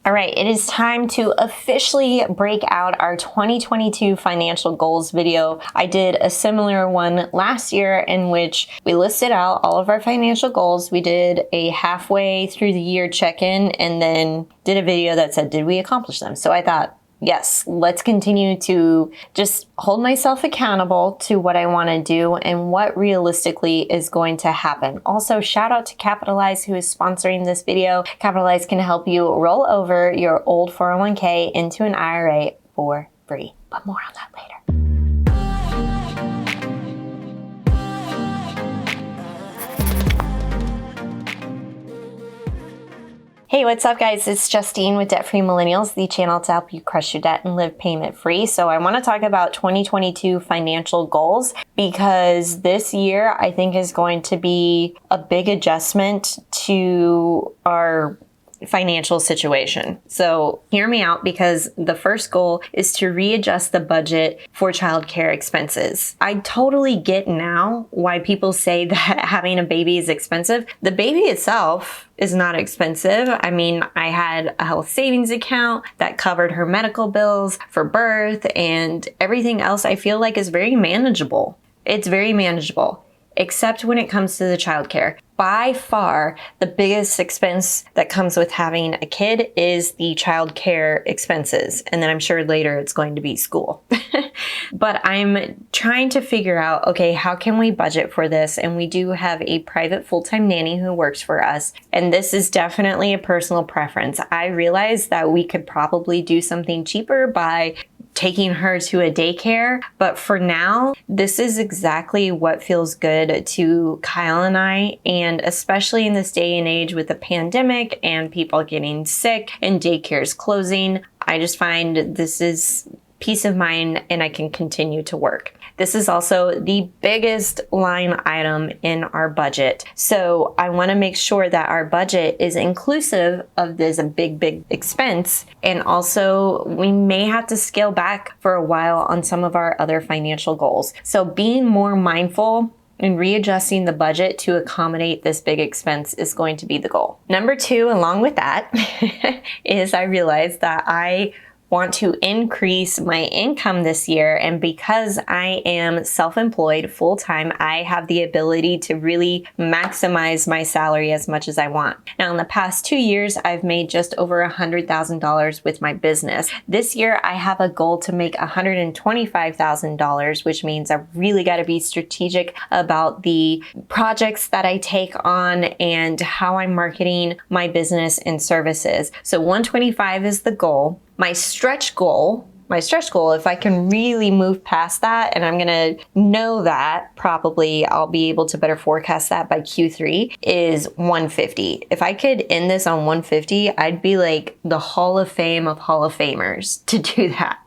All right, it is time to officially break out our 2022 financial goals video. I did a similar one last year in which we listed out all of our financial goals. We did a halfway through the year check-in and then did a video that said, did we accomplish them? So I thought, yes, let's continue to just hold myself accountable to what I want to do and what realistically is going to happen. Also, shout out to Capitalize who is sponsoring this video. Capitalize can help you roll over your old 401k into an IRA for free, but more on that later. Hey, what's up guys? It's Justine with Debt Free Millennials, the channel to help you crush your debt and live payment free. So I want to talk about 2022 financial goals because this year I think is going to be a big adjustment to our financial situation. So hear me out because the first goal is to readjust the budget for childcare expenses. I totally get now why people say that having a baby is expensive. The baby itself is not expensive. I mean, I had a health savings account that covered her medical bills for birth and everything else I feel like is very manageable. It's very manageable, except when it comes to the childcare. By far, the biggest expense that comes with having a kid is the childcare expenses. And then I'm sure later it's going to be school. But I'm trying to figure out, okay, how can we budget for this? And we do have a private full-time nanny who works for us. And this is definitely a personal preference. I realize that we could probably do something cheaper by taking her to a daycare. But for now, this is exactly what feels good to Kyle and I. And especially in this day and age with the pandemic and people getting sick and daycares closing, I just find this is peace of mind and I can continue to work. This is also the biggest line item in our budget. So I want to make sure that our budget is inclusive of this big expense. And also we may have to scale back for a while on some of our other financial goals. So being more mindful and readjusting the budget to accommodate this big expense is going to be the goal. Number two, along with that, is I realized that I want to increase my income this year. And because I am self-employed full-time, I have the ability to really maximize my salary as much as I want. Now, in the past 2 years, I've made just over $100,000 with my business. This year, I have a goal to make $125,000, which means I really got to be strategic about the projects that I take on and how I'm marketing my business and services. So 125 is the goal. My stretch goal, if I can really move past that, and I'm gonna know that probably I'll be able to better forecast that by Q3, is 150. If I could end this on 150, I'd be like the Hall of Fame of Hall of Famers to do that.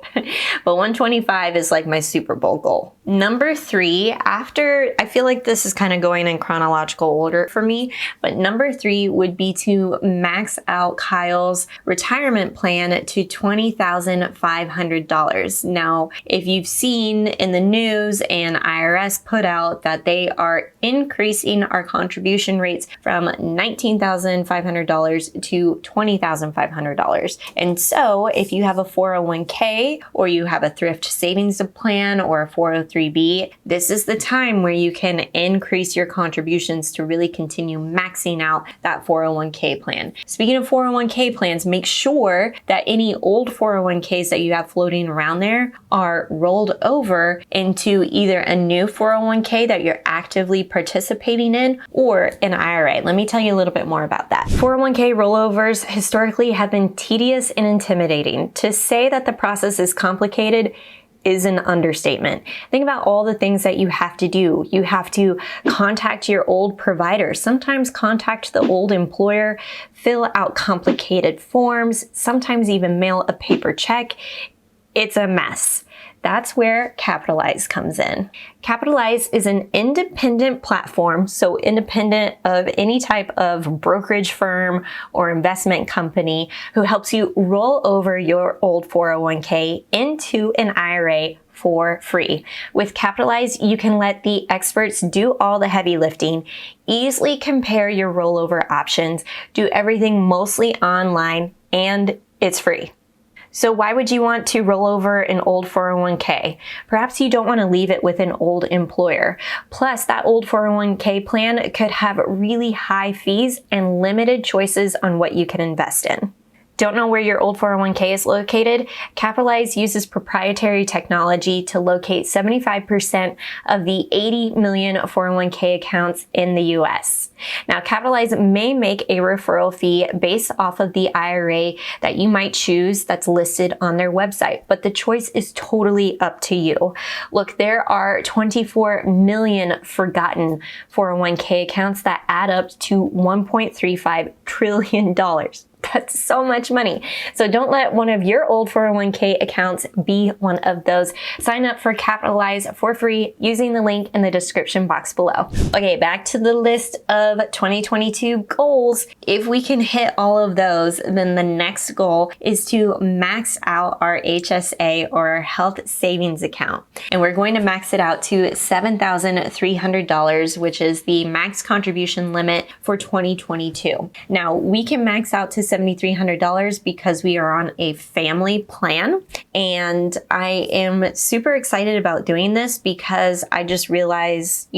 But 125 is like my Super Bowl goal. Number three, after, I feel like this is kind of going in chronological order for me, but number three would be to max out Kyle's retirement plan to $20,500. Now, if you've seen in the news and IRS put out that they are increasing our contribution rates from $19,500 to $20,500. And so if you have a 401k or you have a thrift savings plan or a 403b, this is the time where you can increase your contributions to really continue maxing out that 401k plan. Speaking of 401k plans, make sure that any old 401ks that you have floating around there are rolled over into either a new 401k that you're actively participating in or an IRA. Let me tell you a little bit more about that. 401k rollovers historically have been tedious and intimidating. To say that the process is complicated is an understatement. Think about all the things that you have to do. You have to contact your old provider, sometimes contact the old employer, fill out complicated forms, sometimes even mail a paper check. It's a mess. That's where Capitalize comes in. Capitalize is an independent platform, so independent of any type of brokerage firm or investment company, who helps you roll over your old 401k into an IRA for free. With Capitalize, you can let the experts do all the heavy lifting, easily compare your rollover options, do everything mostly online, and it's free. So why would you want to roll over an old 401k? Perhaps you don't want to leave it with an old employer. Plus, that old 401k plan could have really high fees and limited choices on what you can invest in. Don't know where your old 401k is located? Capitalize uses proprietary technology to locate 75% of the 80 million 401k accounts in the US. Now, Capitalize may make a referral fee based off of the IRA that you might choose that's listed on their website, but the choice is totally up to you. Look, there are 24 million forgotten 401k accounts that add up to $1.35 trillion. That's so much money. So don't let one of your old 401k accounts be one of those. Sign up for Capitalize for free using the link in the description box below. Okay, back to the list of 2022 goals. If we can hit all of those, then the next goal is to max out our HSA or health savings account. And we're going to max it out to $7,300, which is the max contribution limit for 2022. Now, we can max out to $7,300 because we are on a family plan. And I am super excited about doing this because I just realized,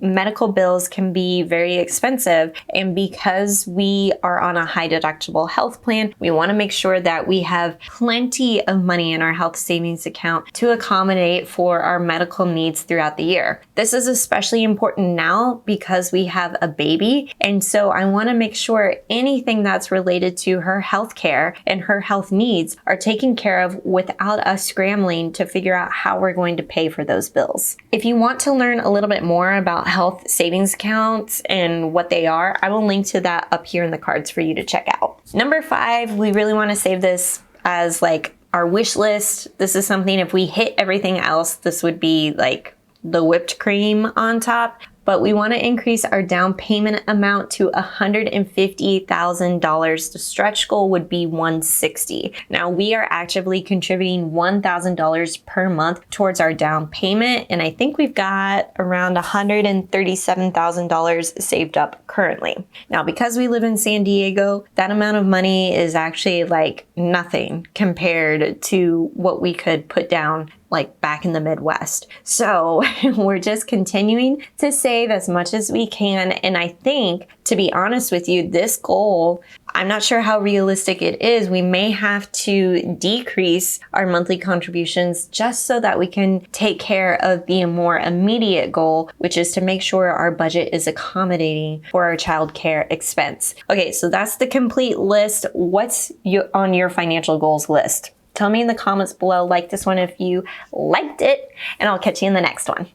medical bills can be very expensive. And because we are on a high deductible health plan, we want to make sure that we have plenty of money in our health savings account to accommodate for our medical needs throughout the year. This is especially important now because we have a baby. And so I want to make sure anything that's related to her health care and her health needs are taken care of without us scrambling to figure out how we're going to pay for those bills. If you want to learn a little bit more about health savings accounts and what they are, I will link to that up here in the cards for you to check out. Number 5, we really want to save this as like our wish list. This is something, if we hit everything else, this would be like the whipped cream on top. But we want to increase our down payment amount to $150,000. The stretch goal would be $160,000. Now, we are actively contributing $1,000 per month towards our down payment, and I think we've got around $137,000 saved up currently. Now, because we live in San Diego, that amount of money is actually like nothing compared to what we could put down like back in the Midwest. So we're just continuing to save as much as we can. And I think, to be honest with you, this goal, I'm not sure how realistic it is. We may have to decrease our monthly contributions just so that we can take care of the more immediate goal, which is to make sure our budget is accommodating for our childcare expense. Okay, so that's the complete list. What's on your financial goals list? Tell me in the comments below, like this one if you liked it, and I'll catch you in the next one.